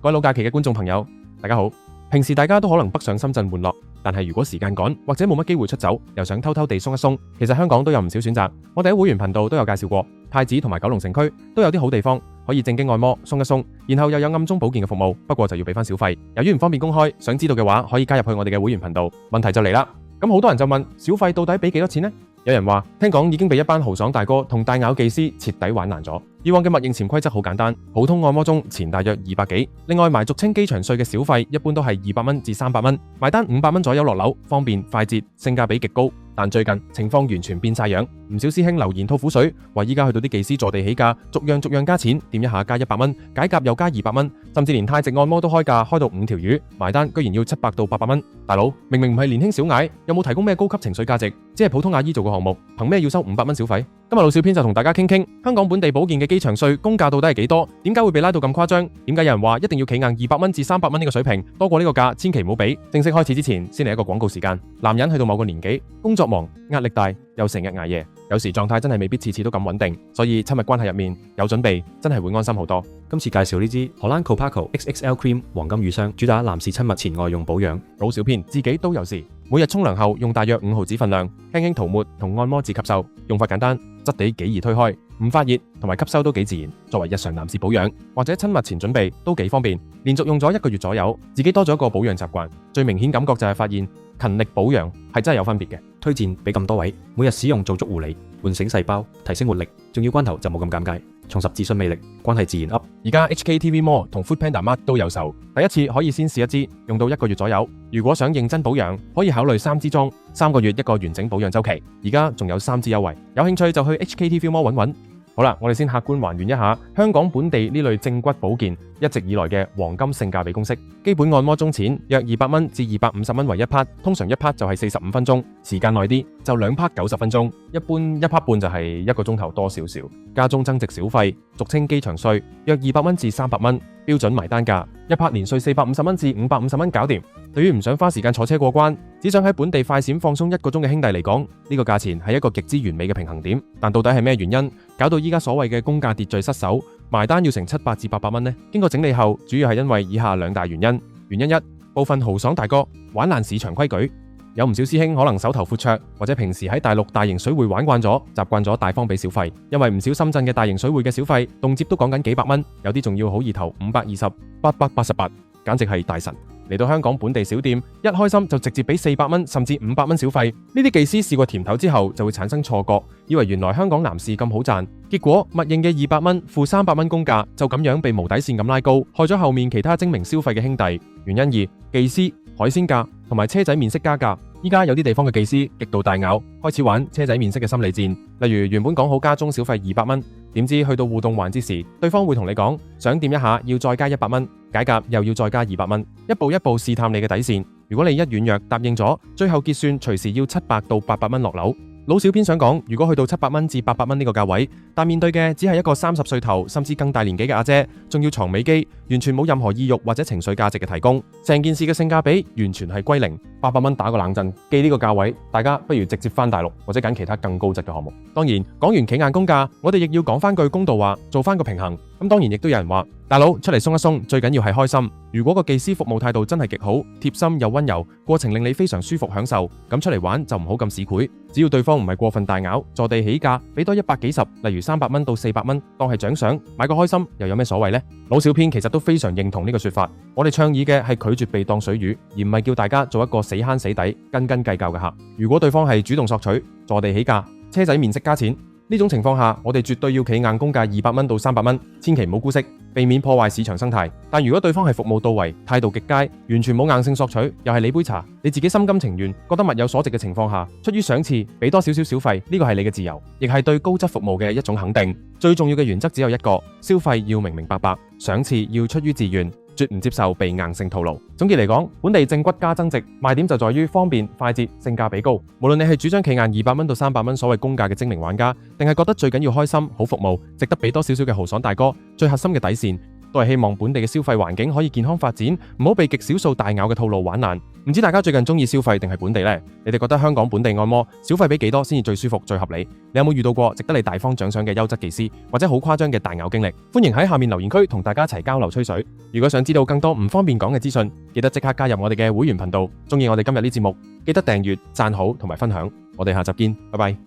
各位老假期嘅觀眾朋友，大家好。平時大家都可能北上深圳玩樂，但係如果時間趕或者冇乜機會出走，又想偷偷地鬆一鬆，其實香港都有唔少選擇。我哋喺會員頻道都有介紹過，太子同埋九龍城區都有啲好地方可以正經按摩鬆一鬆，然後又有暗中保健嘅服務，不過就要俾翻小費。由於唔方便公開，想知道嘅話可以加入去我哋嘅會員頻道。問題就嚟啦，咁好多人就問小費到底俾幾多錢呢？有人話聽講已經被一班豪爽大哥同大咬技師徹底玩爛咗。以往嘅默認潛規則好簡單，普通按摩鐘錢大約200幾，另外埋俗稱機場稅嘅小費一般都係200蚊至300蚊，埋單500蚊左右落樓，方便快捷，性價比極高。但最近情況完全變晒樣，唔少師兄留言吐苦水，話依家去到啲技師坐地起價，逐樣加錢，掂一下加100蚊，解甲又加200蚊，甚至連太極按摩都開價開到5條魚，埋單居然要700到800蚊。大佬明明唔係年輕小矮，有冇提供咩高級情緒價值？只係普通阿姨做個項目，憑咩要收500蚊小費？今日老小編就同大家傾香港本地保健嘅機場稅公價到底係幾多？點解會被拉到咁誇張？點解有人話一定要企硬200蚊至300蚊呢個水平？多過呢個價千祈唔好俾。正式開始之前，先嚟一個廣告時間。男人去到某個年紀，工作忙，壓力大，又成日捱夜，有時狀態真係未必次次都咁穩定，所以親密關係入面有準備真係會安心好多。今次介紹呢支荷蘭 Copaco XXL Cream 黃金乳霜，主打男士親密前外用保養。老小編自己都有事，每日沖涼後用大約5毫子份量，輕輕塗抹同按摩至吸收，用法簡單，質地幾易推開，唔發熱同埋吸收都幾自然。作為日常男士保養或者親密前準備都幾方便。連續用咗1個月左右，自己多咗一個保養習慣，最明顯感覺就係發現勤力保養係真係有分別嘅。推薦俾咁多位，每日使用做足護理，喚醒細胞，提升活力，重要關頭就冇咁尷尬，重拾自信魅力，關係自然 up。而家 HKTV Mall 同 Foodpanda Mart 都有售，第一次可以先試一支，用到1個月左右。如果想認真保養，可以考慮3支裝，3個月1個完整保養週期。而家仲有3支優惠，有興趣就去 HKTV Mall 揾揾。好啦，我哋先客觀還原一下香港本地呢類正骨保健一直以來嘅黃金性價比公式。基本按摩鐘錢約200蚊至250蚊為1 part，通常1 part 就係45分鐘，時間耐啲就2 part 90分鐘，一般1 part 半就係1個鐘頭多少少。加中增值小費，俗稱機場稅，約200蚊至300蚊，標準埋單價1 part 年稅450蚊至550蚊搞掂。對於唔想花時間坐車過關，只想喺本地快閃放鬆1個鐘嘅兄弟嚟講，呢個價錢係一個極之完美嘅平衡點。但到底係咩原因搞到依家所謂嘅公價秩序失守，埋單要成700至800蚊呢？經過整理後，主要係因為以下2大原因。原因1，部分豪爽大哥玩爛市場規矩。有唔少師兄可能手頭闊綽，或者平時喺大陸大型水會玩慣咗，習慣咗大方俾小費。因為唔少深圳嘅大型水會嘅小費動輒都講緊幾百蚊，有啲仲要好意頭520、888，簡直係大神。嚟到香港本地小店，一開心就直接俾400蚊甚至500蚊小費。呢啲技師試過甜頭之後，就會產生錯覺，以為原來香港男士咁好賺，結果默認嘅200蚊付300蚊公價，就咁樣被無底線咁拉高，害咗後面其他精明消費嘅兄弟。原因2，技師、海鮮價同埋車仔麵式加價。依家有啲地方嘅技師極度大咬，開始玩車仔麵式嘅心理戰。例如原本講好加鐘小費200蚊，點知去到互動環節時，對方會同你講想掂一下要再加100蚊，解甲又要再加200蚊，一步一步試探你嘅底線。如果你一軟弱答應咗，最後結算隨時要700到800蚊落樓。老小編想講，如果去到700蚊至800蚊呢個價位，但面對嘅只係一個30歲頭甚至更大年紀嘅阿姐，仲要床尾機，完全冇任何意欲或者情緒價值嘅提供，成件事嘅性價比完全係歸零。800蚊打個冷震，記呢個價位，大家不如直接返大陸或者揀其他更高質嘅項目。當然講完企硬公價，我哋亦要講翻句公道話，做翻個平衡。咁當然亦都有人話，大佬出嚟鬆一鬆，最緊要係開心。如果個技師服務態度真係極好，貼心又溫柔，過程令你非常舒服享受，咁出嚟玩就唔好咁市儈。只要對方唔係過分大咬，坐地起價，俾多100幾十，例如300蚊到400蚊，當係獎賞，買個開心，又有咩所謂呢？老小編其實都非常認同呢個說法。我哋倡議嘅係拒絕被當水魚，而唔係叫大家做一個死慳死抵、斤斤計較嘅客。如果對方係主動索取，坐地起價，車仔麵式加錢，呢種情況下，我哋絕對要企硬公價200蚊到300蚊，千祈唔好姑息，避免破壞市場生態。但如果對方係服務到位、態度極佳，完全冇硬性索取，又係你杯茶，你自己心甘情願，覺得物有所值嘅情況下，出於賞賜，俾多少少小費，呢個係你嘅自由，亦係對高質服務嘅一種肯定。最重要嘅原則只有一個，消費要明明白白，賞賜要出於自願。絕唔接受被硬性套路。總結嚟講，本地正骨加增值賣點就在於方便、快捷、性價比高。無論你係主張企硬200蚊到300蚊所謂公價嘅精明玩家，定係覺得最緊要開心、好服務、值得俾多少少嘅豪爽大哥，最核心嘅底線都係希望本地嘅消費環境可以健康發展，唔好被極少數大咬嘅套路玩爛。唔知大家最近中意消費定係本地呢？你哋覺得香港本地按摩小費俾幾多先至最舒服最合理？你有冇遇到過值得你大方獎賞嘅優質技師，或者好誇張嘅大咬經歷？歡迎喺下面留言區同大家一齊交流吹水。如果想知道更多唔方便講嘅資訊，記得即刻加入我哋嘅會員頻道。中意我哋今日呢節目，記得訂閱、讚好同埋分享。我哋下集見，拜拜。